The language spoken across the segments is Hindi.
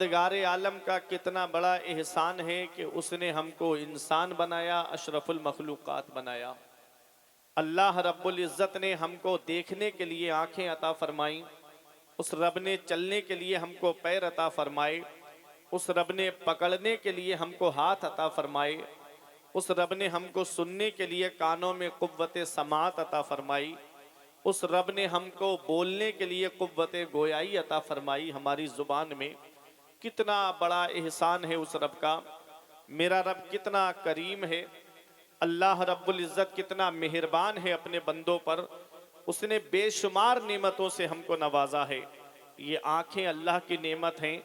परवरदिगारे आलम का कितना बड़ा एहसान है कि उसने हमको इंसान बनाया, अशरफुल मखलूक़ात बनाया। अल्लाह रब्बुल इज़्ज़त ने हमको देखने के लिए आंखें अता फरमाई, उस रब ने चलने के लिए हमको पैर अता फरमाए, उस रब ने पकड़ने के लिए हमको हाथ अता फरमाए, उस रब ने हमको सुनने के लिए कानों में कुव्वत समात अता फरमाई, उस रब ने हमको बोलने के लिए कुव्वत गोयाई अता फरमाई हमारी ज़ुबान में। कितना बड़ा एहसान है उस रब का। मेरा रब कितना करीम है, अल्लाह रब्बुल इज़्ज़त कितना मेहरबान है अपने बंदों पर। उसने बेशुमार नेमतों से हमको नवाजा है। ये आँखें अल्लाह की नेमत हैं,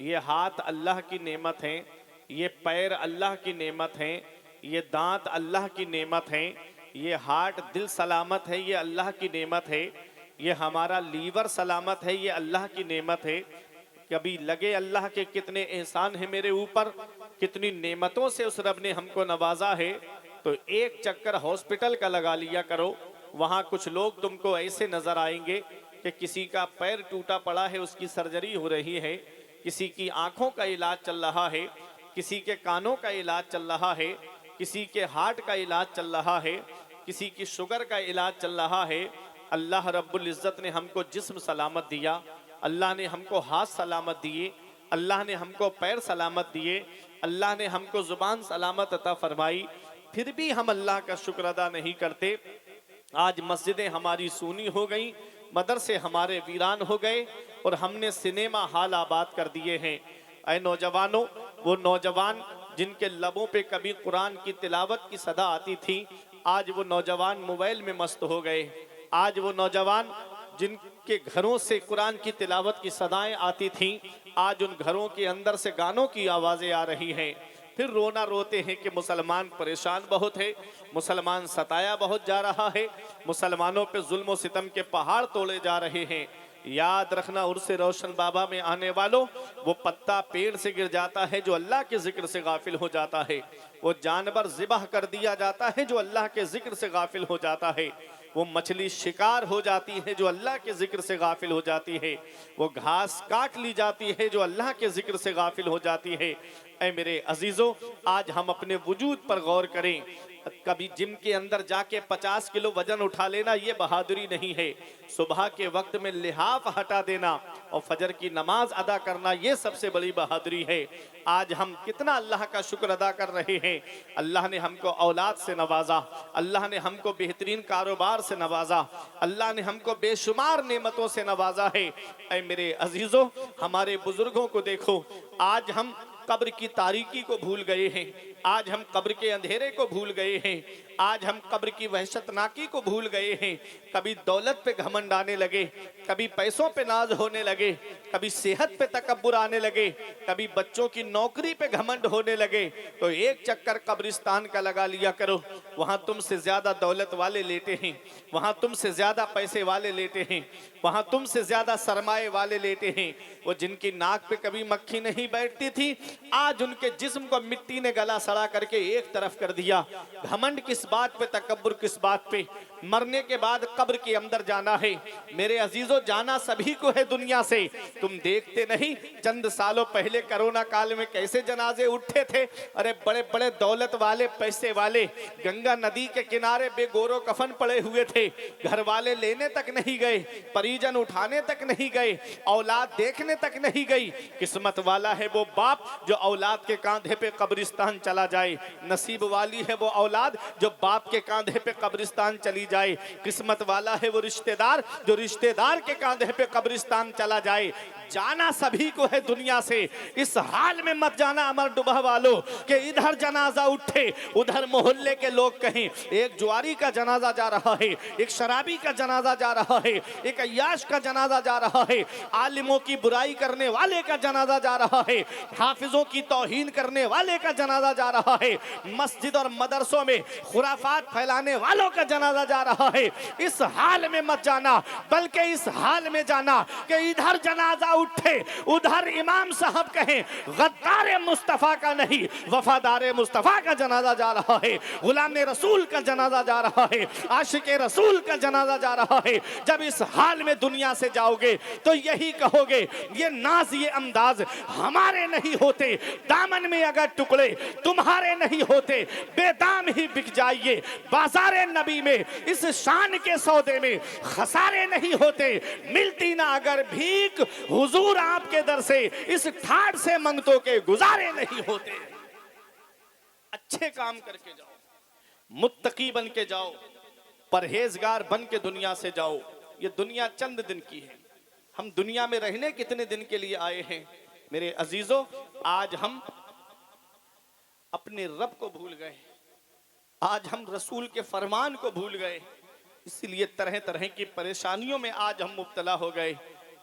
ये हाथ अल्लाह की नेमत हैं, ये पैर अल्लाह की नेमत हैं, ये दांत अल्लाह की नेमत हैं, ये हार्ट दिल सलामत है, ये अल्लाह की नेमत है, ये हमारा लीवर सलामत है, ये अल्लाह की नेमत है। कभी लगे अल्लाह के कितने एहसान है मेरे ऊपर, कितनी नेमतों से उस रब ने हमको नवाजा है। तो एक चक्कर हॉस्पिटल का लगा लिया करो, वहाँ कुछ लोग तुमको ऐसे नजर आएंगे कि किसी का पैर टूटा पड़ा है, उसकी सर्जरी हो रही है, किसी की आंखों का इलाज चल रहा है, किसी के कानों का इलाज चल रहा है, किसी के हार्ट का इलाज चल रहा है, किसी की शुगर का इलाज चल रहा है। अल्लाह रब्बुल इज़्ज़त ने हमको जिस्म सलामत दिया, अल्लाह ने हमको हाथ सलामत दिए, अल्लाह ने हमको पैर सलामत दिए, अल्लाह ने हमको ज़ुबान सलामत अता फरमाई, फिर भी हम अल्लाह का शुक्र अदा नहीं करते। आज मस्जिदें हमारी सूनी हो गई, मदरसे हमारे वीरान हो गए और हमने सिनेमा हाल आबाद कर दिए हैं। ऐ नौजवानों, वो नौजवान जिनके लबों पे कभी कुरान की तिलावत की सदा आती थी, आज वो नौजवान मोबाइल में मस्त हो गए। आज वो नौजवान जिनके घरों से कुरान की तिलावत की सदाएं आती थीं, आज उन घरों के अंदर से गानों की आवाज़ें आ रही हैं। फिर रोना रोते हैं कि मुसलमान परेशान बहुत है, मुसलमान सताया बहुत जा रहा है, मुसलमानों पे जुल्म और सितम के पहाड़ तोड़े जा रहे हैं। याद रखना, उर्से रोशन बाबा में आने वालों, वो पत्ता पेड़ से गिर जाता है जो अल्लाह के जिक्र से गाफिल हो जाता है, वो जानवर ज़िबह कर दिया जाता है जो अल्लाह के जिक्र से गाफिल हो जाता है, वो मछली शिकार हो जाती है जो अल्लाह के जिक्र से गाफिल हो जाती है, वो घास काट ली जाती है जो अल्लाह के जिक्र से गाफिल हो जाती है। ऐ मेरे अजीजों, आज हम अपने वजूद पर गौर करें। कभी जिम के अंदर जाके 50 किलो वजन उठा लेना ये बहादुरी नहीं है। सुबह के वक्त में लिहाफ हटा देना और फजर की नमाज अदा करना ये सबसे बड़ी बहादुरी है। आज हम कितना अल्लाह का शुक्र अदा कर रहे हैं। अल्लाह ने हमको औलाद से नवाजा, अल्लाह ने हमको बेहतरीन कारोबार से नवाजा, अल्लाह ने हमको बेशुमार नेमतों से नवाजा है। ऐ मेरे अजीजों, हमारे बुजुर्गों को देखो, आज हम कब्र की तारीकी को भूल गए हैं, आज हम कब्र के अंधेरे को भूल गए हैं, आज हम कब्र की वहशतनाकी को भूल गए हैं। कभी दौलत पे घमंड आने लगे, कभी पैसों पे नाज होने लगे, कभी सेहत पे तकब्बुर आने लगे, कभी बच्चों की नौकरी पे घमंड होने लगे। तो एक चक्कर कब्रिस्तान का लगा लिया करो, वहाँ तुमसे ज्यादा दौलत वाले लेटे हैं, वहाँ तुमसे ज्यादा पैसे वाले लेटे हैं, वहाँ तुमसे ज्यादा सरमाए वाले लेटे हैं। वो जिनकी नाक पे कभी मक्खी नहीं बैठती थी, आज उनके जिस्म को मिट्टी ने गला सड़ा करके एक तरफ कर दिया। घमंड किस बात पे, तकब्बुर किस बात पे? मरने के बाद कब्र के अंदर जाना है मेरे अजीजों, जाना सभी को है दुनिया से। तुम देखते नहीं चंद सालों पहले कोरोना काल में कैसे जनाजे उठे थे? अरे बड़े बड़े दौलत वाले, पैसे वाले गंगा नदी के किनारे बेगोरो कफन पड़े हुए थे, घर वाले लेने तक नहीं गए, परिजन उठाने तक नहीं गए, औलाद देखने तक नहीं गई। किस्मत वाला है वो बाप जो औलाद के कांधे पे कब्रिस्तान चला जाए, नसीब वाली है वो औलाद जो बाप के कांधे पे कब्रिस्तान चली जाए, किस्मत वाला है वो रिश्तेदार जो रिश्तेदार के कांधे पे कब्रिस्तान चला जाए। जाना सभी को है दुनिया से, इस हाल में मत जाना अमर डुबा वालों कि इधर जनाजा उठे उधर मोहल्ले के लोग कहें एक जुआरी का जनाजा जा रहा है, एक शराबी का जनाजा जा रहा है, एक अय्याश का जनाजा जा रहा है, आलिमों की बुराई करने वाले का जनाजा जा रहा है, हाफिजों की तौहीन करने वाले का जनाजा जा जा रहा है, मस्जिद और मदरसों में खुराफात फैलाने वालों का जनाजा जा रहा है। इस हाल में मत जाना, बल्कि इस हाल में जाना कि इधर जनाजा उठे, उधर इमाम साहब कहें गद्दार मुस्तफा का नहीं, वफादार मुस्तफा का जनाजा जा रहा है, गुलाम रसूल का जनाजा जा रहा है, आशिक रसूल का जनाजा जा रहा है। जब इस हाल में दुनिया से जाओगे तो यही कहोगे, ये नाज ये अंदाज हमारे नहीं होते, दामन में अगर टुकड़े तुम्हारे नहीं होते, बेदाम ही बिक जाइए बाजारे नबी में, इस शान के सौदे में खसारे नहीं होते, मिलती ना अगर भीख हुजूर आपके दर से, इस ठाठ से मंगतों के गुजारे नहीं होते। अच्छे काम करके जाओ, मुत्तकी बन के जाओ, परहेजगार बन के दुनिया से जाओ। ये दुनिया चंद दिन की है, हम दुनिया में रहने कितने दिन के लिए आए हैं मेरे अजीजों। आज हम अपने रब को भूल गए, आज हम रसूल के फरमान को भूल गए, इसलिए तरह तरह की परेशानियों में आज हम मुब्तला हो गए।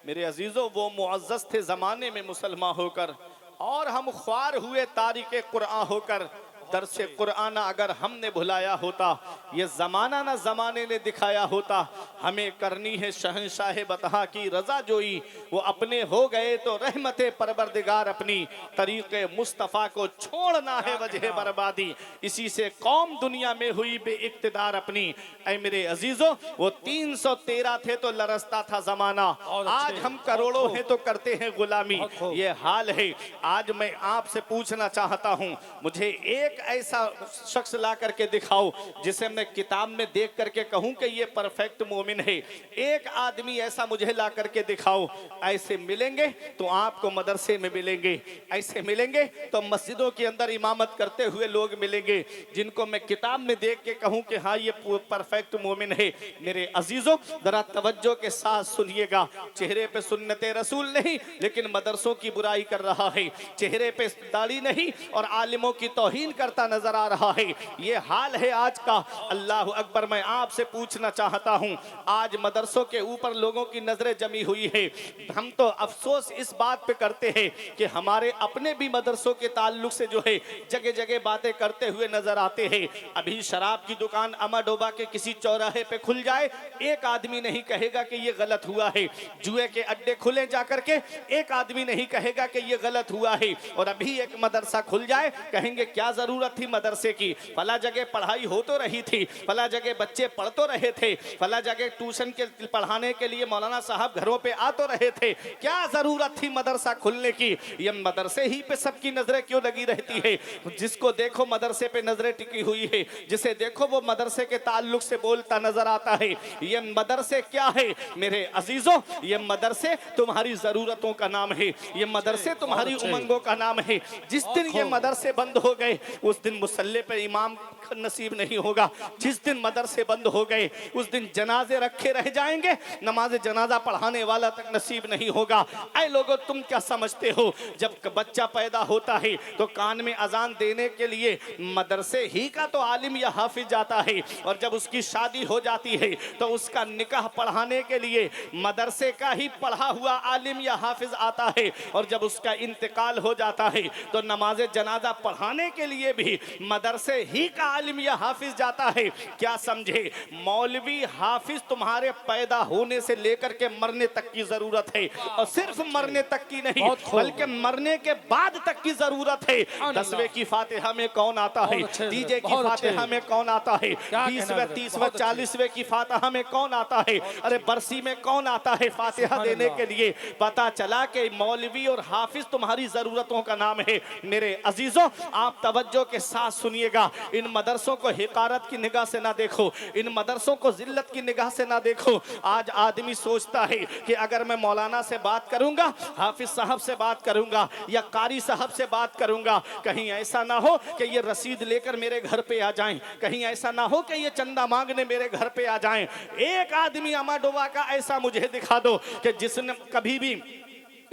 मेरे अजीजों, वो मुअज़्ज़ज़ थे ज़माने में मुसलमान होकर, और हम ख्वार हुए तारिक कुरान होकर। दरसे कुरान अगर हमने भुलाया होता, ये ज़माना ना ज़माने ने दिखाया होता। हमें करनी है शहंशाह बतहा की रज़ा जोई, वो अपने हो गए तो रहमत परवरदिगार अपनी, तरीक़े मुस्तफ़ा को छोड़ना है वजह बर्बादी, इसी से कौम दुनिया में हुई बेइक़्तिदार अपनी। ऐ मेरे अजीज़ों, वो 313 थे तो लरसता था ज़माना, आज हम करोड़ों हैं तो करते हैं गुलामी। ये हाल है। आज मैं आपसे पूछना चाहता हूँ, मुझे एक ऐसा शख्स ला करके दिखाओ जिसे मैं किताब में देख करके कहूं कि ये परफेक्ट मोमिन है। एक आदमी ऐसा मुझे ला करके दिखाओ। ऐसे मिलेंगे तो आपको मदरसे में मिलेंगे, ऐसे मिलेंगे तो मस्जिदों के अंदर इमामत करते हुए लोग मिलेंगे, जिनको मैं किताब में देख के कहूं कि हाँ ये परफेक्ट मोमिन है। मेरे अजीजों, जरा तवज्जो के साथ सुनिएगा। चेहरे पे सुन्नते रसूल नहीं, लेकिन मदरसों की बुराई कर रहा है। चेहरे पे दाढ़ी नहीं और आलिमों की तौहीन करता नजर आ रहा है। ये हाल है आज का। अल्लाह अकबर। मैं आपसे पूछना चाहता हूं, आज मदरसों के ऊपर लोगों की नजरें जमी हुई है। हम तो अफसोस इस बात पे करते हैं कि हमारे अपने भी मदरसों के ताल्लुक से जो है जगह जगह बातें करते हुए नजर आते हैं। अभी शराब की दुकान अमाडोबा के किसी चौराहे पे खुल जाए, एक आदमी नहीं कहेगा कि ये गलत हुआ है। जुए के अड्डे खुले जाकर के, एक आदमी नहीं कहेगा कि ये गलत हुआ है। और अभी एक मदरसा खुल जाए, कहेंगे क्या जरूरत थी मदरसे की, फला जगह पढ़ाई हो तो रही थी, फला जगह बच्चे पढ़ तो रहे थे, फला जगह ट्यूशन के पढ़ाने के लिए मौलाना साहब घरों पे आ तो रहे थे, क्या जरूरत थी मदरसा खुलने की। ये मदरसे ही पे सबकी नजरें क्यों लगी रहती है। जिसको देखो मदरसे पे नजरें टिकी हुई है, जिसे देखो वो मदरसे के ताल्लुक से बोलता नजर आता है। ये मदरसे क्या है मेरे अजीजों, ये मदरसे तुम्हारी जरूरतों का नाम है, ये मदरसे तुम्हारी उमंगों का नाम है। जिस दिन ये मदरसे बंद हो गए, उस दिन मुसल्ले पे इमाम नसीब नहीं होगा। जिस दिन मदरसे बंद हो गए, उस दिन जनाजे रखे रह जाएंगे, नमाज जनाजा पढ़ाने वाला तक नसीब नहीं होगा। ऐ लोगों, तुम क्या समझते हो, जब बच्चा पैदा होता है तो कान में अजान देने के लिए मदरसे ही का तो आलिम या हाफिज जाता है, और जब उसकी शादी हो जाती है तो उसका निकाह पढ़ाने के लिए मदरसे का ही पढ़ा हुआ आलिम या हाफिज आता है, और जब उसका इंतकाल हो जाता है तो नमाज जनाजा पढ़ाने के लिए भी मदरसे ही का आलिम या हाफिज जाता है। क्या समझे, मौलवी हाफिज तुम्हारे पैदा होने से लेकर के मरने तक की जरूरत है, और सिर्फ मरने तक की नहीं बल्कि मरने के बाद तक की जरूरत है। 10वें की फातिहा में कौन आता है, डीजे की फातिहा में कौन आता है, 20वें 30वें 40वें की फातिहा में कौन आता है, अरे बरसी में कौन आता है फातिहा देने के लिए। पता चला कि मौलवी और हाफिज तुम्हारी जरूरतों का नाम है। मेरे अजीजों, आप तवज्जो के साथ सुनिएगा। इन मदरसों को हिकारत की निगाह से ना देखो, इन मदरसों को जिल्लत की निगाह से ना देखो। आज आदमी सोचता है कि अगर मैं मौलाना से बात करूंगा, हाफिज साहब से बात करूंगा या कारी साहब से बात करूंगा, कहीं ऐसा ना हो कि ये रसीद लेकर मेरे घर पे आ जाएं, कहीं ऐसा ना हो कि ये चंदा मांगने मेरे घर पे आ जाएं। एक आदमी अमाडोबा का ऐसा मुझे दिखा दो कि जिसने कभी भी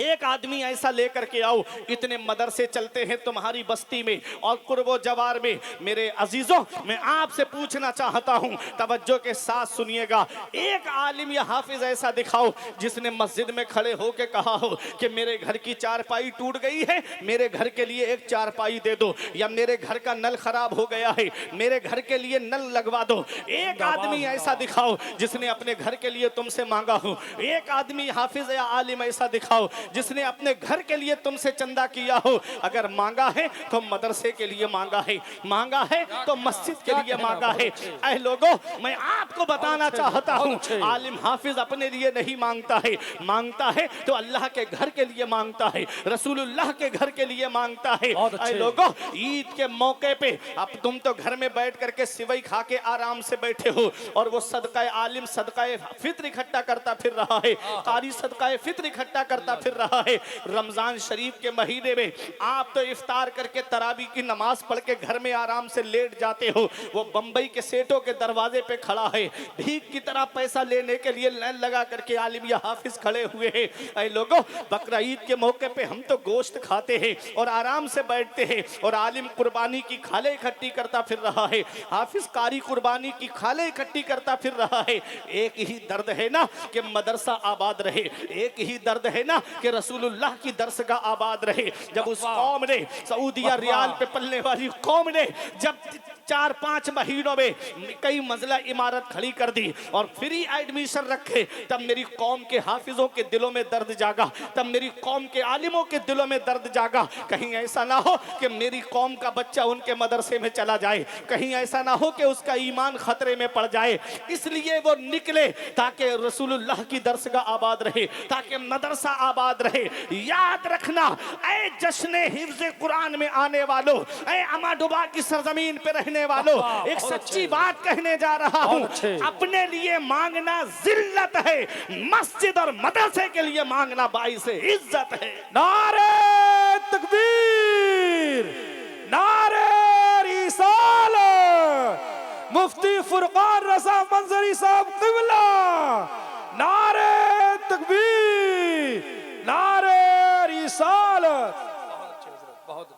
एक आदमी ऐसा लेकर के आओ, इतने मदरसे चलते हैं तुम्हारी बस्ती में और कुर्बो जवार में। मेरे अजीजों, मैं आपसे पूछना चाहता हूं, तवज्जो के साथ सुनिएगा, एक आलिम या हाफिज ऐसा दिखाओ जिसने मस्जिद में खड़े होकर कहा हो कि मेरे घर की चारपाई टूट गई है, मेरे घर के लिए एक चारपाई दे दो, या मेरे घर का नल खराब हो गया है, मेरे घर के लिए नल लगवा दो। एक आदमी ऐसा दिखाओ जिसने अपने घर के लिए तुमसे मांगा हो। एक आदमी हाफिज या आलिम ऐसा दिखाओ जिसने अपने घर के लिए तुमसे चंदा किया हो। अगर मांगा है तो मदरसे के लिए मांगा है, मांगा है तो मस्जिद के लिए मांगा है। ऐ लोगों, मैं आपको बताना चाहता हूं, आलिम हाफिज अपने लिए नहीं मांगता है, मांगता है तो अल्लाह के घर के लिए मांगता है, रसूलुल्लाह के घर के लिए मांगता है। ऐ लोगों, ईद के मौके पे अब तुम तो घर में बैठ करके सिवई खा के आराम से बैठे हो, और वो सदका आलिम सदका फित्र इकट्ठा करता फिर रहा है, कारी सदका फित्र इकट्ठा करता फिर रहा है। रमजान शरीफ के महीने में आप तो इफ्तार करके तरावी की नमाज पढ़ के घर में आराम से लेट जाते हो, वो बंबई के सेठों के दरवाजे पे खड़ा है, भीख की तरह पैसा लेने के लिए लाइन लगा करके आलिम या हाफिज खड़े हुए हैं। ऐ लोगों, बकरा ईद के मौके पे हम तो गोश्त खाते हैं और आराम से बैठते हैं, और आलिम कुर्बानी की खाले इकट्ठी करता फिर रहा है, हाफिज कारी कुर्बानी की खाले इकट्ठी करता फिर रहा है। एक ही दर्द है ना कि मदरसा आबाद रहे, एक ही दर्द है ना कि रसूलुल्लाह की दरसगाह आबाद रहे। जब उस कौम ने, सऊदिया रियाल पे पलने वाली कौम ने, जब 4-5 महीनों में कई मंजिला इमारत खड़ी कर दी और फ्री एडमिशन रखे, तब मेरी कौम के हाफिजों के दिलों में दर्द जागा, तब मेरी कौम के आलिमों के दिलों में दर्द जागा। कहीं ऐसा ना हो कि मेरी कौम का बच्चा उनके मदरसे में चला जाए, कहीं ऐसा ना हो कि उसका ईमान खतरे में पड़ जाए। इसलिए वो निकले ताकि रसूलुल्लाह की दरसगाह आबाद रहे, ताकि मदरसा आबाद रहे। याद रखना, ऐ जश्न हिफ्ज़ कुरान में आने वालों, ऐ अमाडुबा की सरजमीन पे रहने वालों, एक सच्ची बात कहने जा रहा हूं, अपने लिए मांगना जिल्लत है, मस्जिद और मदरसे के लिए मांगना बाइस इज्जत है। नारे तकबीर, नारे रिसालत, मुफ्ती फुरकान रज़ा मंजरी साहब क़िबला, नारे तकबीर, नारे रिसालत।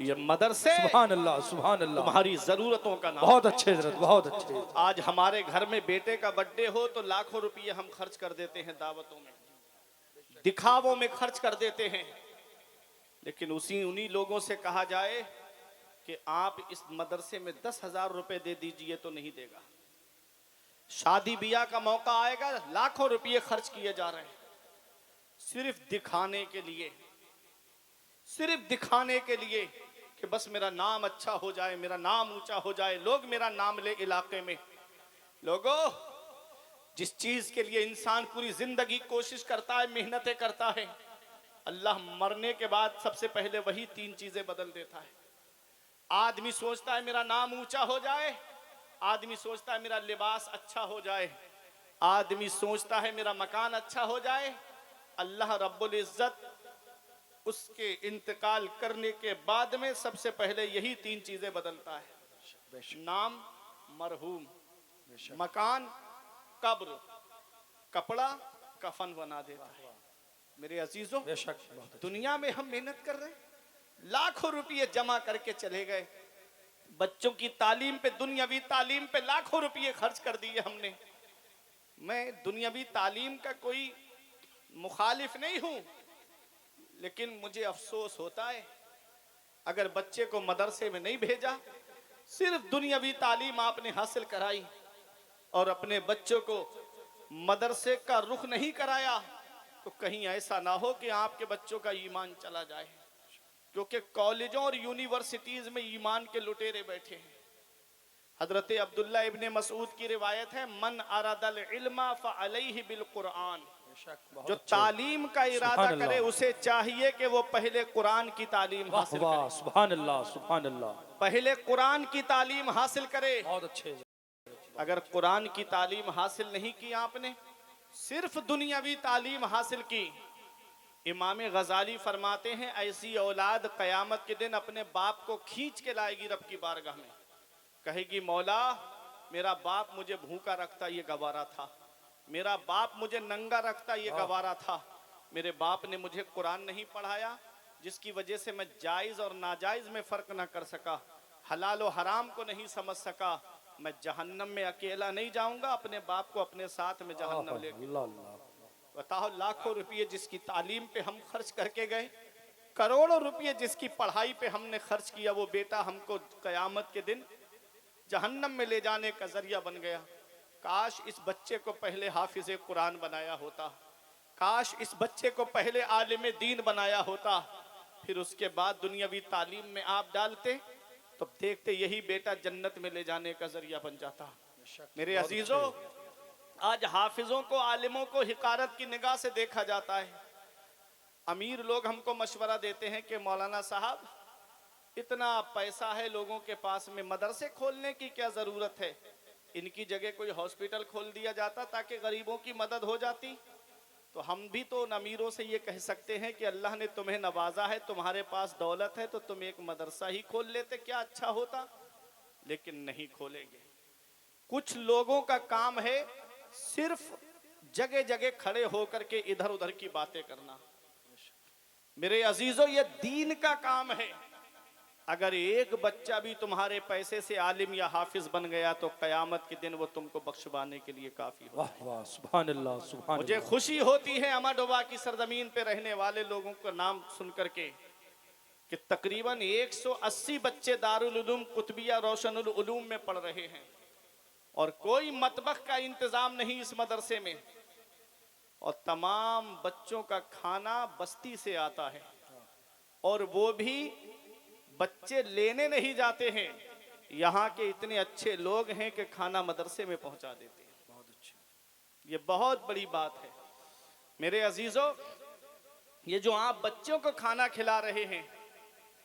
ये मदरसे, सुभान अल्लाह, सुभान अल्लाह, तुम्हारी जरूरतों का नाम। बहुत अच्छे हज़रत, बहुत अच्छे। आज हमारे घर में बेटे का बर्थडे हो तो लाखों रुपये हम खर्च कर देते हैं, दावतों में, दिखावों में खर्च कर देते हैं, लेकिन उन्हीं लोगों से कहा जाए कि आप इस मदरसे में 10,000 रुपए दे दीजिए तो नहीं देगा। शादी ब्याह का मौका आएगा, लाखों रुपये खर्च किए जा रहे हैं सिर्फ दिखाने के लिए, सिर्फ दिखाने के लिए कि बस मेरा नाम अच्छा हो जाए, मेरा नाम ऊंचा हो जाए, लोग मेरा नाम ले इलाके में। लोगों, जिस चीज के लिए इंसान पूरी जिंदगी कोशिश करता है, मेहनतें करता है, अल्लाह मरने के बाद सबसे पहले वही 3 चीजें बदल देता है। आदमी सोचता है मेरा नाम ऊंचा हो जाए, आदमी सोचता है मेरा लिबास अच्छा हो जाए, आदमी सोचता है मेरा मकान अच्छा हो जाए। अल्लाह रब्बुल इज्जत उसके इंतकाल करने के बाद में सबसे पहले यही 3 चीजें बदलता है, नाम मरहूम, मकान कब्र, कपड़ा कफन बना देता है। मेरे अजीजों, दुनिया में हम मेहनत कर रहे हैं, लाखों रुपये जमा करके चले गए, बच्चों की तालीम पे, दुनियावी तालीम पे लाखों रुपये खर्च कर दिए हमने। मैं दुनियावी तालीम का कोई मुखालिफ नहीं हूं, लेकिन मुझे अफसोस होता है अगर बच्चे को मदरसे में नहीं भेजा, सिर्फ दुनियावी तालीम आपने हासिल कराई और अपने बच्चों को मदरसे का रुख नहीं कराया, तो कहीं ऐसा ना हो कि आपके बच्चों का ईमान चला जाए, क्योंकि कॉलेजों और यूनिवर्सिटीज में ईमान के लुटेरे बैठे हैं। हजरत अब्दुल्ला इब्ने मसूद की रिवायत है, मन अरादल इल्मा फअलैहि बिल कुरान, जो तालीम का इरादा करे उसे चाहिए कि वो पहले कुरान की तालीम हासिल करे। सुभान अल्लाह, सुभान अल्लाह, पहले कुरान की तालीम हासिल करे। बहुत अच्छे। अगर कुरान की तालीम हासिल नहीं की आपने, सिर्फ दुनियावी तालीम हासिल की, इमाम गजाली फरमाते हैं ऐसी औलाद कयामत के दिन अपने बाप को खींच के लाएगी रब की बारगाह में, कहेगी मौला मेरा बाप मुझे भूखा रखता ये गवारा था, मेरा बाप मुझे नंगा रखता ये गवारा था, मेरे बाप ने मुझे कुरान नहीं पढ़ाया, जिसकी वजह से मैं जायज़ और नाजायज़ में फ़र्क ना कर सका, हलाल और हराम को नहीं समझ सका। मैं जहन्नम में अकेला नहीं जाऊंगा, अपने बाप को अपने साथ में जहन्नम लेके। अल्लाह अल्लाह। बताओ, लाखों रुपये जिसकी तालीम पे हम खर्च करके गए, करोड़ों रुपये जिसकी पढ़ाई पे हमने खर्च किया, वो बेटा हमको कयामत के दिन जहन्नम में ले जाने का जरिया बन गया। काश इस बच्चे को पहले हाफिज कुरान बनाया होता, काश इस बच्चे को पहले आलिम दीन बनाया होता, फिर उसके बाद दुनियावी तालीम में आप डालते तो देखते यही बेटा जन्नत में ले जाने का जरिया बन जाता। मेरे अजीजों, आज हाफिजों को, आलिमों को हिकारत की निगाह से देखा जाता है। अमीर लोग हमको मशवरा देते हैं कि मौलाना साहब, इतना पैसा है लोगों के पास में, मदरसे खोलने की क्या ज़रूरत है, इनकी जगह कोई हॉस्पिटल खोल दिया जाता ताकि गरीबों की मदद हो जाती। तो हम भी तो उन अमीरों से ये कह सकते हैं कि अल्लाह ने तुम्हें नवाजा है, तुम्हारे पास दौलत है, तो तुम एक मदरसा ही खोल लेते, क्या अच्छा होता। लेकिन नहीं खोलेंगे। कुछ लोगों का काम है सिर्फ जगह जगह खड़े होकर के इधर उधर की बातें करना। मेरे अजीजों, ये दीन का काम है। अगर एक बच्चा भी तुम्हारे पैसे से आलिम या हाफिज बन गया तो कयामत के दिन वो तुमको बख्शवाने के लिए काफी हो। वाह वाह, सुभान अल्लाह सुभान मुझे अल्लाह। खुशी होती है अमाडोबा की सरजमीन पे रहने वाले लोगों का नाम सुन करके कि तकरीबन 180 बच्चे दारुल उलूम कुतबिया रोशनुल उलूम में पढ़ रहे हैं, और कोई मतबख का इंतजाम नहीं इस मदरसे में, और तमाम बच्चों का खाना बस्ती से आता है, और वो भी बच्चे लेने नहीं जाते हैं। यहाँ के इतने अच्छे लोग हैं कि खाना मदरसे में पहुंचा देते हैं। बहुत अच्छे। ये बहुत बड़ी बात है। मेरे अजीजों, ये जो आप बच्चों को खाना खिला रहे हैं,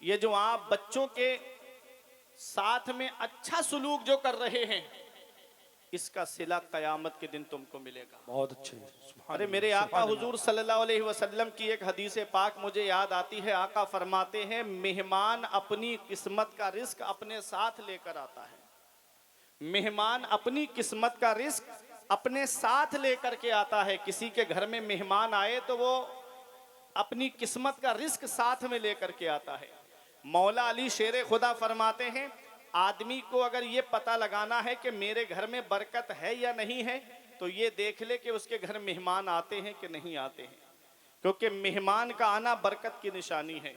ये जो आप बच्चों के साथ में अच्छा सुलूक जो कर रहे हैं, इसका सिला कयामत के दिन तुमको मिलेगा। बहुत अच्छे। सुभान अरे अल्लाह, मेरे आका सुभान हुजूर सल्लल्लाहु अलैहि वसल्लम की एक हदीस पाक मुझे याद आती है। आका फरमाते हैं, मेहमान अपनी किस्मत का रिस्क अपने साथ लेकर आता है। मेहमान अपनी किस्मत का रिस्क अपने साथ लेकर के आता है। किसी के घर में मेहमान आए तो वो अपनी किस्मत का रिस्क साथ में लेकर के आता है। मौला अली शेर खुदा फरमाते हैं, आदमी को अगर ये पता लगाना है कि मेरे घर में बरकत है या नहीं है, तो ये देख ले कि उसके घर मेहमान आते हैं कि नहीं आते हैं, क्योंकि मेहमान का आना बरकत की निशानी है,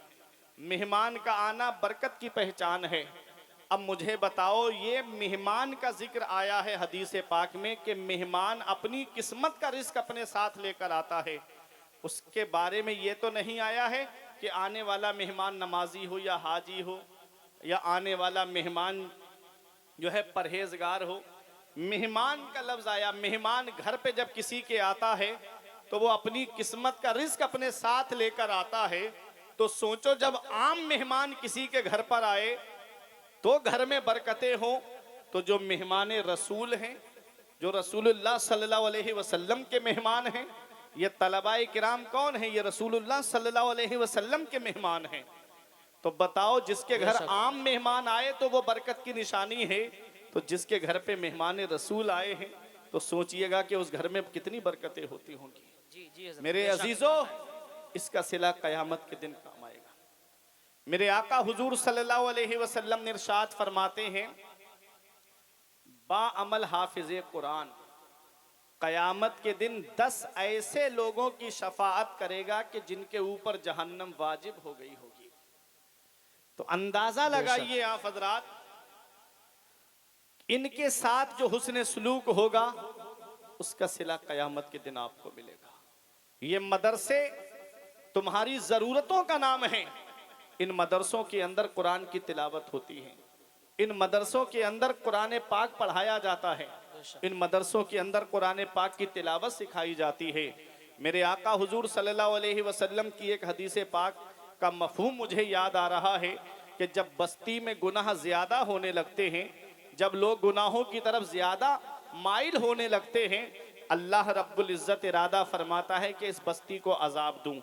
मेहमान का आना बरकत की पहचान है। अब मुझे बताओ, ये मेहमान का जिक्र आया है हदीस पाक में कि मेहमान अपनी किस्मत का रिस्क अपने साथ लेकर आता है, उसके बारे में ये तो नहीं आया है कि आने वाला मेहमान नमाजी हो या हाजी हो, या आने वाला मेहमान जो है परहेजगार हो। मेहमान का लफ्ज आया। मेहमान घर पे जब किसी के आता है तो वो अपनी किस्मत का रिस्क अपने साथ लेकर आता है। तो सोचो, जब आम मेहमान किसी के घर पर आए तो घर में बरकतें हो, तो जो मेहमान रसूल हैं, जो रसूलुल्लाह सल्लल्लाहु अलैहि वसल्लम के मेहमान हैं, ये तलबाए किराम कौन है? ये रसूलुल्लाह सल्लल्लाहु अलैहि वसल्लम के मेहमान हैं। तो बताओ, जिसके घर आम मेहमान आए तो वो बरकत की निशानी है, तो जिसके घर पे मेहमान रसूल आए हैं तो सोचिएगा कि उस घर में कितनी बरकतें होती होंगी। जी जी मेरे अजीजों, इसका सिला कयामत के दिन काम आएगा। मेरे आका हुजूर सल्लल्लाहु अलैहि वसल्लम ने इरशाद फरमाते हैं, बाअमल हाफिज़े कुरान कयामत के दिन 10 ऐसे लोगों की शफाअत करेगा कि जिनके ऊपर जहन्नम वाजिब हो गई होगी। तो अंदाजा लगाइए आप हजरात, इनके साथ जो हुस्न सलूक होगा उसका सिला कयामत के दिन आपको मिलेगा। ये मदरसे तुम्हारी जरूरतों का नाम है। इन मदरसों के अंदर कुरान की तिलावत होती है, इन मदरसों के अंदर कुरान पाक पढ़ाया जाता है, इन मदरसों के अंदर कुरान पाक की तिलावत सिखाई जाती है। मेरे आका हुजूर सल्लल्लाहु अलैहि वसल्लम की एक हदीस पाक का मफहूम मुझे याद आ रहा है कि जब बस्ती में गुनाह ज्यादा होने लगते हैं, जब लोग गुनाहों की तरफ ज्यादा माइल होने लगते हैं, अल्लाह रब्बुल इज़्ज़त इरादा फरमाता है कि इस बस्ती को अजाब दूं।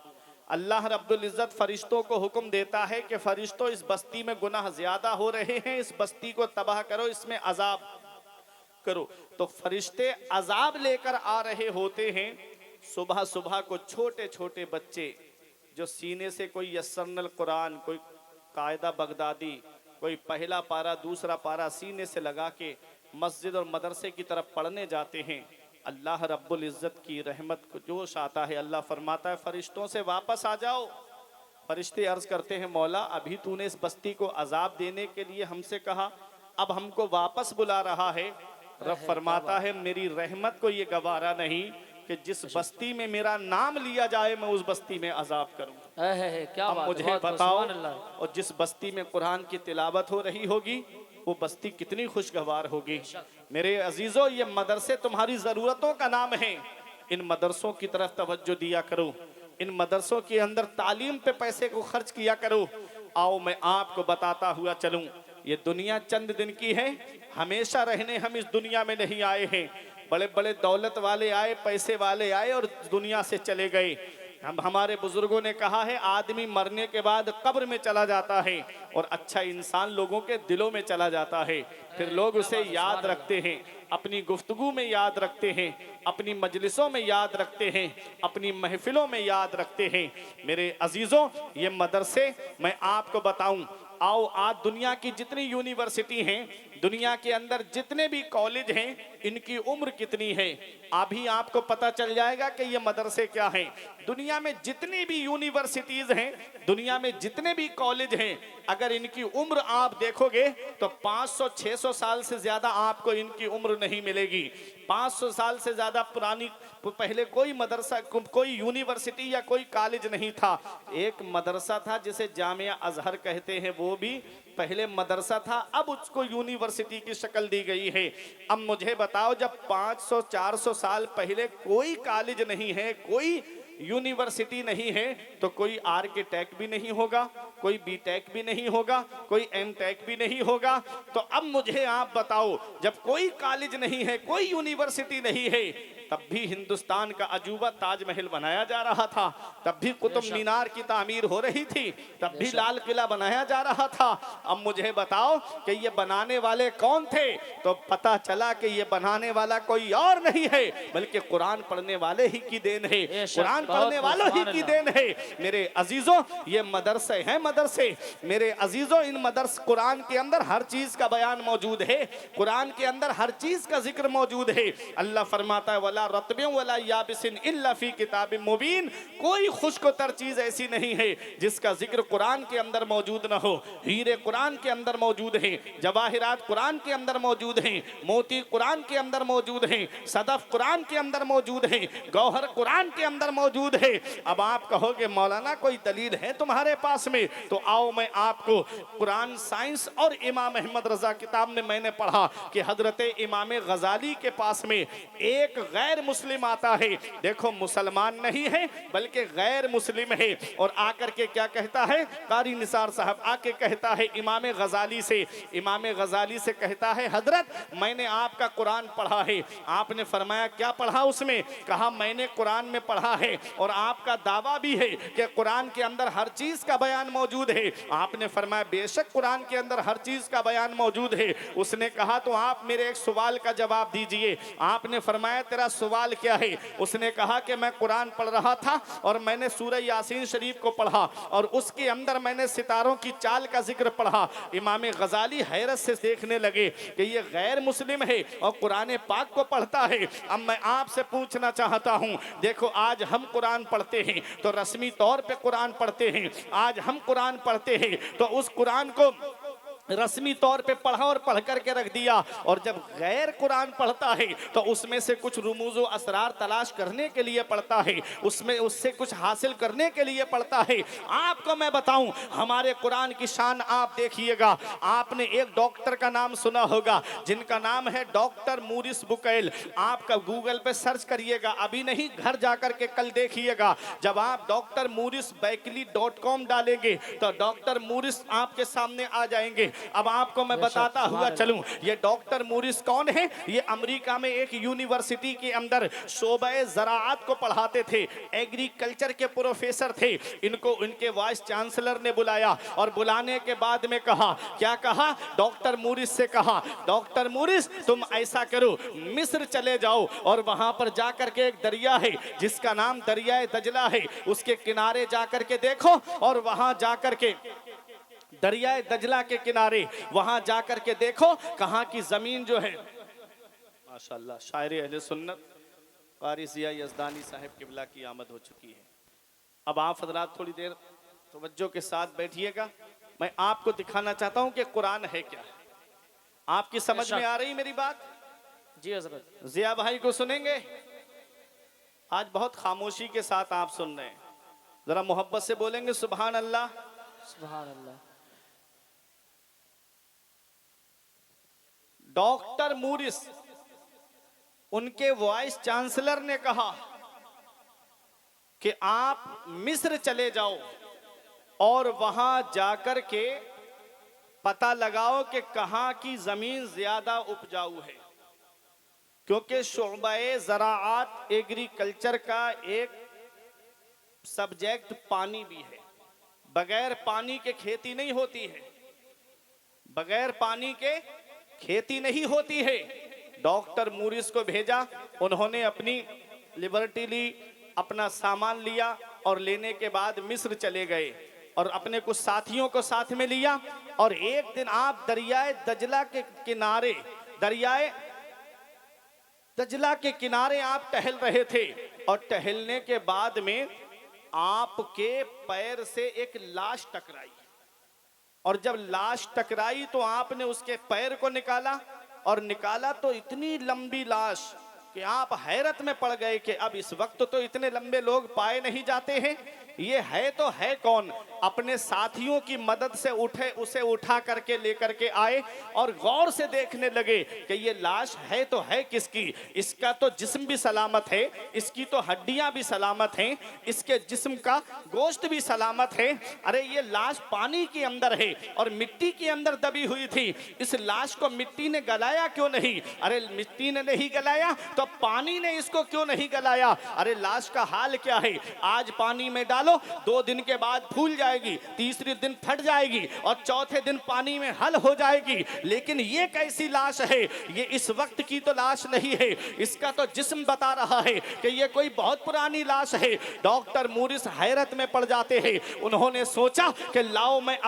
अल्लाह रब्बुल इज़्ज़त फरिश्तों को हुक्म देता है कि फरिश्तों, इस बस्ती में गुनाह ज्यादा हो रहे हैं, इस बस्ती को तबाह करो, इसमें अजाब करो। तो फरिश्ते अजाब लेकर आ रहे होते हैं। सुबह सुबह को छोटे छोटे बच्चे जो सीने से कोई यस्सरनल कुरान, कोई कायदा बगदादी, कोई पहला पारा दूसरा पारा सीने से लगा के मस्जिद और मदरसे की तरफ पढ़ने जाते हैं, अल्लाह रब्बुल इज़्ज़त की रहमत को जोश आता है। अल्लाह फरमाता है फरिश्तों से वापस आ जाओ। फरिश्ते अर्ज करते हैं मौला अभी तूने इस बस्ती को अजाब देने के लिए हमसे कहा, अब हमको वापस बुला रहा है। रब फरमाता है मेरी रहमत को ये गवारा नहीं कि जिस बस्ती में मेरा नाम लिया जाए मैं उस बस्ती में अजाब करूं। क्या अब बात, मुझे बहुत बताओ, सुभान अल्लाह। और जिस बस्ती में कुरान की तिलावत हो रही होगी वो बस्ती कितनी खुशगवार होगी। मेरे अजीजों, ये मदरसे तुम्हारी ज़रूरतों का नाम है। इन मदरसों की तरफ तवज्जो दिया करो, इन मदरसों के अंदर तालीम पे पैसे को खर्च किया करो। आओ मैं आपको बताता हुआ चलूं, ये दुनिया चंद दिन की है, हमेशा रहने हम इस दुनिया में नहीं आए हैं। बड़े बड़े दौलत वाले आए, पैसे वाले आए और दुनिया से चले गए। हमारे बुजुर्गों ने कहा है आदमी मरने के बाद कब्र में चला जाता है और अच्छा इंसान लोगों के दिलों में चला जाता है। फिर लोग उसे याद रखते हैं, अपनी गुफ्तगू में याद रखते हैं, अपनी मजलिसों में याद रखते हैं, अपनी महफिलों में याद रखते हैं। मेरे अजीजों, ये मदरसे मैं आपको बताऊं, आओ आज दुनिया की जितनी यूनिवर्सिटी हैं, दुनिया के अंदर जितने भी कॉलेज हैं, इनकी उम्र कितनी है अभी आपको पता चल जाएगा कि ये मदरसे क्या हैं। दुनिया में जितनी भी यूनिवर्सिटीज हैं, दुनिया में जितने भी कॉलेज हैं, अगर इनकी उम्र आप देखोगे तो 500-600 साल से ज्यादा आपको इनकी उम्र नहीं मिलेगी। 500 साल से ज्यादा पुरानी पहले कोई मदरसा, कोई यूनिवर्सिटी या कोई कॉलेज नहीं था। एक मदरसा था जिसे जामिया अजहर कहते हैं, वो भी पहले मदरसा था, अब उसको यूनिवर्सिटी की शक्ल दी गई है। अब मुझे बताओ, जब 500-400 साल पहले कोई कॉलेज नहीं है, कोई यूनिवर्सिटी नहीं है, तो कोई आर्किटेक्ट भी नहीं होगा, कोई बीटेक भी नहीं होगा, कोई एमटेक भी नहीं होगा। तो अब मुझे आप बताओ, जब कोई कॉलेज नहीं है, कोई यूनिवर्सिटी नहीं है, तब भी हिंदुस्तान का अजूबा ताजमहल बनाया जा रहा था, तब भी कुतुब मीनार की तामीर हो रही थी, तब भी लाल किला बनाया जा रहा था। अब मुझे बताओ कि ये बनाने वाले कौन थे? तो पता चला कि ये बनाने वाला कोई और नहीं है बल्कि कुरान पढ़ने वाले ही की देन है, कुरान पढ़ने वालों ही की देन है। मेरे अजीजों, ये मदरसे हैं, मदरसे। मेरे अजीजों, इन मदरस कुरान के अंदर हर चीज का बयान मौजूद है, कुरान के अंदर हर चीज का जिक्र मौजूद है। अल्लाह फरमाता है वला रत्बिन वला याबिसिन इल्ला फी किताबिन मुबीन, कोई खुश्कतर चीज ऐसी नहीं है जिसका जिक्र कुरान के अंदर मौजूद न हो। हीरे कुरान के अंदर मौजूद हैं, जवाहिरात कुरान के अंदर मौजूद हैं, मोती कुरान के अंदर मौजूद हैं, सदफ कुरान के अंदर मौजूद हैं, गौहर कुरान के अंदर मौजूद है। अब आप कहोगे मौलाना कोई दलील है तुम्हारे पास में? तो आओ मैं आपको कुरान साइंस और इमाम अहमद रजा किताब में मैंने पढ़ा कि हजरत इमाम गजाली के पास में एक गैर मुस्लिम आता है। देखो, मुसलमान नहीं है बल्कि गैर मुस्लिम है, और आकर के क्या कहता है, कारी निसार साहब आके कहता है इमाम गजाली से, इमाम गजाली से कहता है हजरत मैंने आपका कुरान पढ़ा है। आपने फरमाया क्या पढ़ा उसमें? कहा मैंने कुरान में पढ़ा है और आपका दावा भी है कि कुरान के अंदर हर चीज का बयान मौजूद है। आपने फरमाया बेशक कुरान के अंदर हर चीज का बयान मौजूद है। उसने कहा तो आप मेरे एक सवाल का जवाब दीजिए। आपने फरमाया तेरा सवाल क्या है? उसने कहा कि मैं कुरान पढ़ रहा था और मैंने सूरह यासीन शरीफ को पढ़ा और उसके अंदर मैंने सितारों की चाल का जिक्र पढ़ा। इमाम गजाली हैरत से देखने लगे कि ये गैर मुस्लिम है और कुरान पाक को पढ़ता है। अब मैं आपसे पूछना चाहता हूं, देखो आज हम कुरान पढ़ते हैं तो रस्मी तौर पे कुरान पढ़ते हैं, आज हम कुरान पढ़ते हैं तो उस कुरान को रस्मी तौर पे पढ़ा और पढ़ करके रख दिया, और जब गैर कुरान पढ़ता है तो उसमें से कुछ रुमूज़ व असरार तलाश करने के लिए पढ़ता है, उसमें उससे कुछ हासिल करने के लिए पढ़ता है। आपको मैं बताऊं, हमारे कुरान की शान आप देखिएगा। आपने एक डॉक्टर का नाम सुना होगा जिनका नाम है डॉक्टर मूरिस बुकैल। आपका गूगल पे सर्च करिएगा, अभी नहीं घर जाकर के कल देखिएगा। जब आप डॉक्टर मूरिस बैकली.com डालेंगे तो डॉक्टर मूरिस आपके सामने आ जाएंगे। अब आपको मैं बताता हुआ चलूं, ये डॉक्टर मूरिस कौन है? ये अमेरिका में एक यूनिवर्सिटी के अंदर शोबे ज़राअत को पढ़ाते थे, एग्रीकल्चर के प्रोफेसर थे। इनको इनके वाइस चांसलर ने बुलाया और बुलाने के बाद में कहा, क्या कहा? डॉक्टर मूरिस से कहा, डॉक्टर मूरिस तुम ऐसा करो, मिस्र चले जाओ और वहां पर जाकर के एक दरिया है जिसका नाम दरिया दजला है, उसके किनारे जाकर के देखो और वहां जाकर के दरिया दजला के किनारे वहां जाकर के देखो कहां की जमीन जो है, माशाअल्लाह शायर अहले सुन्नत कारी ज़िया यज़दानी साहब किबला की आमद हो चुकी है। अब आप हजरात थोड़ी देर तवज्जो के साथ बैठिएगा, मैं आपको दिखाना चाहता हूं कि कुरान है क्या। आपकी समझ में आ रही मेरी बात? जी हजरत। जिया भाई को सुनेंगे? आज बहुत खामोशी के साथ आप सुन रहे हैं, जरा मोहब्बत से बोलेंगे सुभान अल्लाह। सुभान अल्लाह। डॉक्टर मूरिस, उनके वाइस चांसलर ने कहा कि आप मिस्र चले जाओ और वहां जाकर के पता लगाओ कि कहां की जमीन ज्यादा उपजाऊ है, क्योंकि शोबाए ज़राअत एग्रीकल्चर का एक सब्जेक्ट पानी भी है। बगैर पानी के खेती नहीं होती है, बगैर पानी के खेती नहीं होती है। डॉक्टर मूरिस को भेजा, उन्होंने अपनी लिबर्टी ली, अपना सामान लिया और लेने के बाद मिस्र चले गए और अपने कुछ साथियों को साथ में लिया। और एक दिन आप दरियाए दजला के किनारे, दरियाए दजला के किनारे आप टहल रहे थे और टहलने के बाद में आपके पैर से एक लाश टकराई, और जब लाश टकराई तो आपने उसके पैर को निकाला, और निकाला तो इतनी लंबी लाश कि आप हैरत में पड़ गए कि अब इस वक्त तो इतने लंबे लोग पाए नहीं जाते हैं, ये है तो है कौन। अपने साथियों की मदद से उठे, उसे उठा करके लेकर के आए और गौर से देखने लगे कि ये लाश है तो है किसकी। इसका तो जिस्म भी सलामत है, इसकी तो हड्डियां भी सलामत हैं, इसके जिस्म का गोश्त भी सलामत है। अरे ये लाश पानी के अंदर है और मिट्टी के अंदर दबी हुई थी, इस लाश को मिट्टी ने गलाया क्यों नहीं? अरे मिट्टी ने नहीं गलाया तो पानी ने इसको क्यों नहीं गलाया? अरे लाश का हाल क्या है? आज पानी में डालो, 2 दिन के बाद फूल जाएगी, तीसरे दिन फट जाएगी और चौथे दिन पानी में हल हो जाएगी। लेकिन ये कैसी लाश है? ये इस वक्त की तो लाश नहीं है, इसका तो जिस्म बता रहा है कि ये कोई बहुत पुरानी लाश है। डॉक्टर मूरिस हैरत में पड़ जाते हैं। उन्होंने सोचा कि लाओ मैं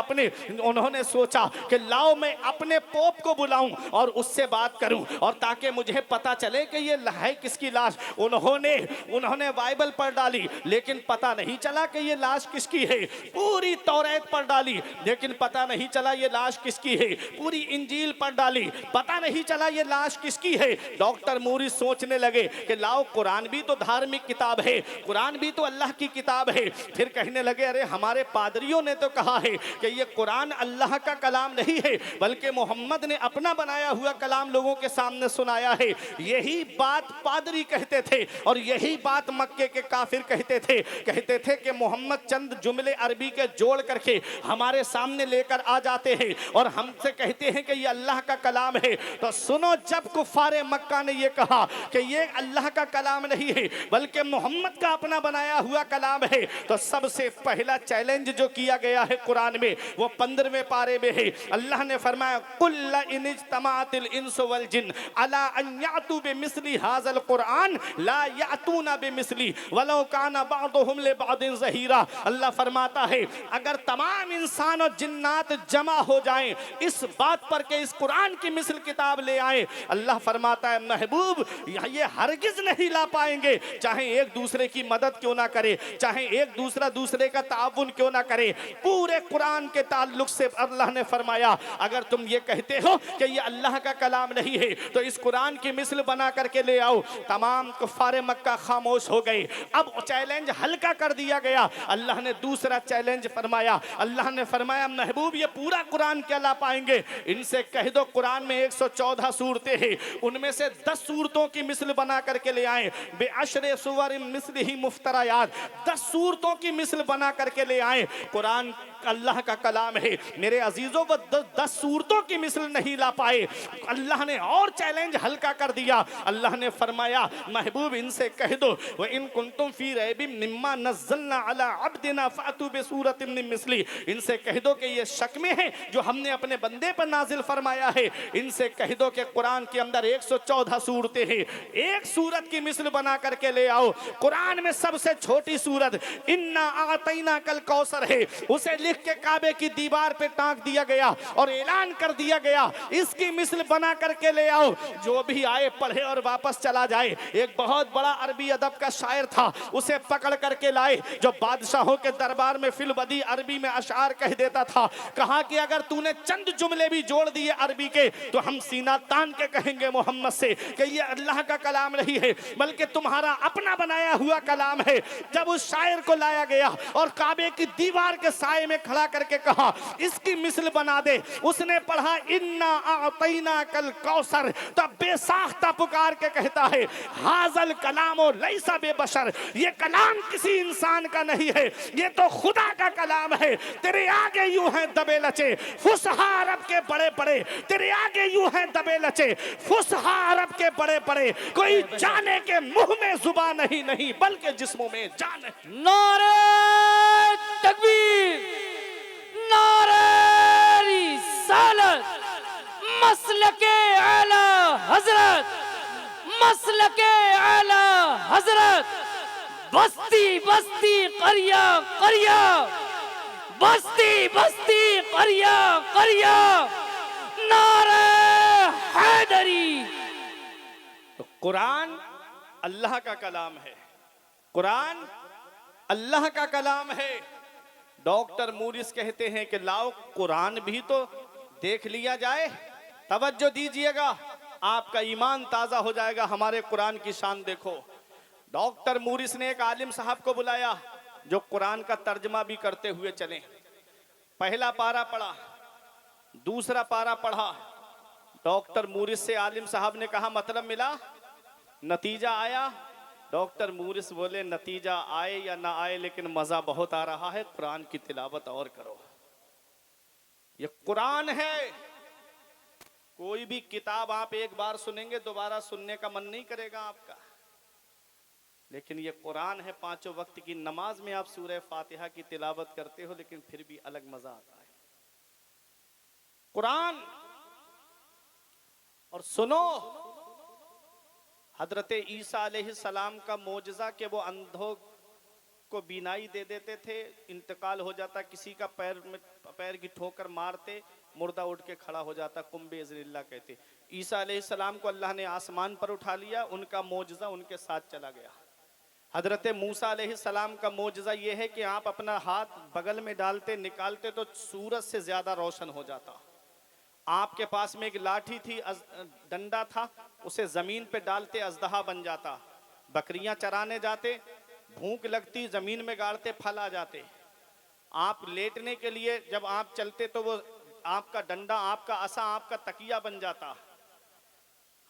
अपने पोप को बुलाऊं और उससे बात करूं, और ताकि मुझे पता चले कि ये है किसकी लाश। उन्होंने बाइबल पढ़ डाली, लेकिन पता नहीं चला कि ये लाश किसकी है। पूरी तौरात पढ़ डाली, लेकिन पता नहीं चला ये लाश किसकी है। पूरी इंजील पढ़ डाली, पता नहीं चला ये लाश किसकी है। डॉक्टर मूरिस सोचने लगे कि लाओ कुरान भी तो धार्मिक किताब है, कुरान भी तो अल्लाह की किताब है। फिर कहने लगे अरे हमारे पादरियों ने तो कहा है कि ये कुरान अल्लाह का कलाम नहीं है, बल्कि मोहम्मद ने अपना बनाया हुआ कलाम लोगों के सामने सुनाया है। यही बात पादरी कहते थे और यही बात मक्के के काफिर कहते थे कि मोहम्मद चंद जुमले अरबी के जोड़ करके हमारे सामने लेकर आ जाते हैं और हमसे कहते हैं कि ये अल्लाह का कलाम है। तो सुनो, जब कुफारे मक्का ने ये कहा कि ये अल्लाह का कलाम नहीं है बल्कि मोहम्मद का अपना बनाया हुआ कलाम है, तो सबसे पहला चैलेंज जो किया गया है कुरान में वो 15वें पारे में है। अल्लाह ने फरमाया कुल्ला इन इज्तमाअतिल इंसु वल जिन अला अन यातू बिमिस्ली हाज़ल कुरान ला यातूना बिमिस्ली वलो काना बादुहुम लिबादिन ज़हीरा। अल्लाह फरमाता है अगर तमाम इंसान और जिन्नात जमा हो जाएं इस बात पर के इस कुरान की मिसल किताब ले आए, अल्लाह फरमाता है महबूब ये हरगिज नहीं ला पाएंगे, चाहे एक दूसरे की मदद क्यों ना करे, चाहे एक दूसरे का ताउन क्यों ना करे। पूरे कुरान के ताल्लुक से अल्लाह ने फरमाया अगर तुम ये कहते हो कि ये अल्लाह का कलाम नहीं है तो इस कुरान की मिसल बना करके ले आओ। तमाम कुफारे मक्का खामोश हो गए। अब चैलेंज हल्का कर दिया गया। अल्लाह ने दूसरा चैलेंज फरमाया, अल्लाह ने फरमाया महबूब ये पूरा कुरान क्या ला पाएंगे? इनसे कह दो कुरान में 114 सूरतें हैं, उनमें से 10 सूरतों की मिसल बना करके ले आए। बेअशरे सुवर मिस्लिही मुफ्तरायात, 10 सूरतों की मिसल बना करके ले आए। कुरान अल्लाह का कलाम है। मेरे अजीजों, वो 10 सूरतों की मिसल नहीं ला पाए। अल्लाह ने और चैलेंज हल्का कर दिया। अल्लाह ने फरमाया, महबूब इनसे कह दो, व इन कुंतुम फी रैबिम मिम्मा नज़्ज़लना अला अब्दिना फ़अतू बिसूरतिन मिन मिस्ली। इनसे कह दो कि ये शक में है जो हमने अपने बंदे पर नाजिल फरमाया है। इनसे कह दो कि कुरान के अंदर 114 सूरतें हैं, एक सूरत की मिसल बना करके ले आओ। कुरान में सबसे छोटी सूरत इन्ना आतैना कल कौसर है, उसे लिख के काबे की दीवार पे टांग दिया गया और ऐलान कर दिया गया, इसकी मिसल बना करके ले आओ। जो भी आए पढ़े और वापस चला जाए। एक बहुत बड़ा अरबी अदब का शायर था, उसे पकड़ करके लाए, जो बादशाहों के दरबार में फिलबदी अरबी में अशार कह देता था। कहा कि अगर तूने चंद जुमले भी जोड़ दिए अरबी के तो हम सीना तान के कहेंगे मोहम्मद से कि ये अल्लाह का कलाम नहीं है बल्कि तुम्हारा अपना बनाया हुआ कलाम है। जब उस शायर को लाया गया और काबे की दीवार के साए में खड़ा करके कहा इसकी मिसल बना दे, उसने पढ़ा इन्ना आतैना कल कौसर, तब बेसाख्ता पुकार के कहता है हाजल कलामो लैसा बेबशर, ये कलाम किसी इंसान का नहीं है, ये तो खुदा का कलाम है। तेरे आगे यूं है दबे लचे फुसहा अरब के बड़े बड़े, तेरे आगे यूं है दबे लचे फुसहा अरब के बड़े बड़े, कोई जाने के मुंह में जुबान नहीं, नहीं बल्कि जिस्मों में जान है। नारे तकबीर, नारे रिसालत, मसलके आला हजरत, मसलके आला हजरत, बस्ती बस्ती करिया करिया, बस्ती बस्ती करिया करिया, नारे हैदरी। तो कुरान अल्लाह का कलाम है, कुरान अल्लाह का कलाम है। डॉक्टर मूरिस कहते हैं कि लाओ कुरान भी तो देख लिया जाए। तवज्जो दीजिएगा, आपका ईमान ताजा हो जाएगा। हमारे कुरान की शान देखो। डॉक्टर मूरिस ने एक आलिम साहब को बुलाया जो कुरान का तर्जमा भी करते हुए चले। पहला पारा पढ़ा, दूसरा पारा पढ़ा। डॉक्टर मूरिस से आलिम साहब ने कहा मतलब मिला, नतीजा आया? डॉक्टर मूरिस बोले नतीजा आए या ना आए लेकिन मजा बहुत आ रहा है, कुरान की तिलावत और करो। ये कुरान है। कोई भी किताब आप एक बार सुनेंगे दोबारा सुनने का मन नहीं करेगा आपका, लेकिन ये कुरान है। 5 वक्त की नमाज में आप सूरह फातिहा की तिलावत करते हो लेकिन फिर भी अलग मजा आता है। कुरान। और सुनो, हजरत ईसा अलैहिस्सलाम का मोजज़ा कि वो अंधों को बीनाई दे देते थे, इंतकाल हो जाता, किसी का पैर की ठोकर मारते मुर्दा उठ के खड़ा हो जाता, कुंबे इज़्निल्लाह कहते। ईसा अलैहिस्सलाम को अल्लाह ने आसमान पर उठा लिया, उनका मोजज़ा उनके साथ चला गया। हजरत मूसा अलैहिस्सलाम का मोजज़ा ये है कि आप अपना हाथ बगल में डालते निकालते तो सूरज से ज्यादा रोशन हो जाता। आपके पास में एक लाठी थी, डंडा था, उसे जमीन पे डालते अजदहा बन जाता। बकरियां चराने जाते, भूख लगती, जमीन में गाड़ते, फल आ जाते। आप लेटने के लिए जब आप चलते तो वो आपका डंडा, आपका असा, आपका तकिया बन जाता।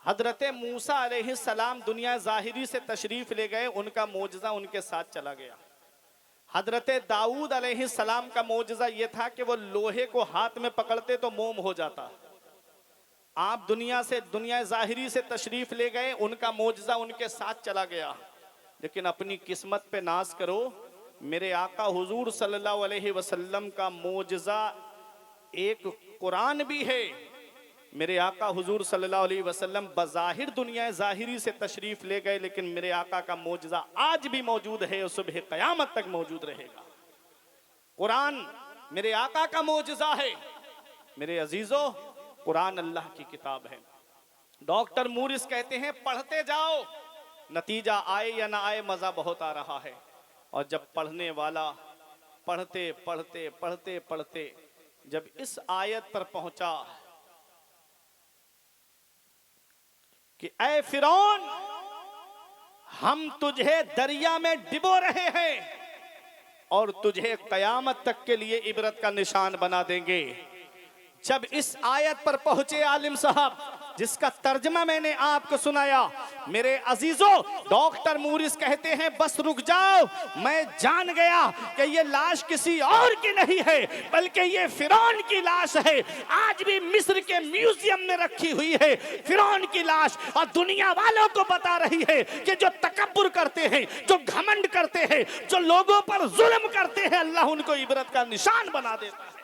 हजरत मूसा अलैहिस्सलाम दुनिया जाहिरी से तशरीफ ले गए, उनका मोजज़ा उनके साथ चला गया। हजरत दाऊद अलैहिस्सलाम का मोजज़ा ये था कि वो लोहे को हाथ में पकड़ते तो मोम हो जाता। आप दुनिया जाहिरी से तशरीफ ले गए, उनका मोजज़ा उनके साथ चला गया। लेकिन अपनी किस्मत पे नाज करो, मेरे आका हुजूर सल्लल्लाहु अलैहि वसल्लम का मोजज़ा एक कुरान भी है। मेरे आका हुजूर सल्लल्लाहु अलैहि वसल्लम बज़ाहिर दुनिया ज़ाहिरी से तशरीफ ले गए, लेकिन मेरे आका का मोजज़ा आज भी मौजूद है और सुबह क़यामत तक मौजूद रहेगा। कुरान मेरे आका का मोजज़ा है। मेरे अजीजों, कुरान अल्लाह की किताब है। डॉक्टर मूरिस कहते हैं पढ़ते जाओ, नतीजा आए या ना आए मजा बहुत आ रहा है। और जब पढ़ने वाला पढ़ते पढ़ते पढ़ते पढ़ते जब इस आयत पर पहुंचा कि ऐ फिरौन, हम तुझे दरिया में डिबो रहे हैं और तुझे कयामत तक के लिए इबरत का निशान बना देंगे। जब इस आयत पर पहुंचे आलिम साहब, जिसका तर्जमा मैंने आपको सुनाया। मेरे अजीजों, डॉक्टर मूरिस कहते हैं बस रुक जाओ, मैं जान गया कि ये लाश किसी और की नहीं है बल्कि ये फिरौन की लाश है। आज भी मिस्र के म्यूजियम में रखी हुई है फिरौन की लाश, और दुनिया वालों को बता रही है कि जो तकब्बुर करते हैं, जो घमंड करते हैं, जो लोगों पर जुल्म करते हैं, अल्लाह उनको इबरत का निशान बना देता है।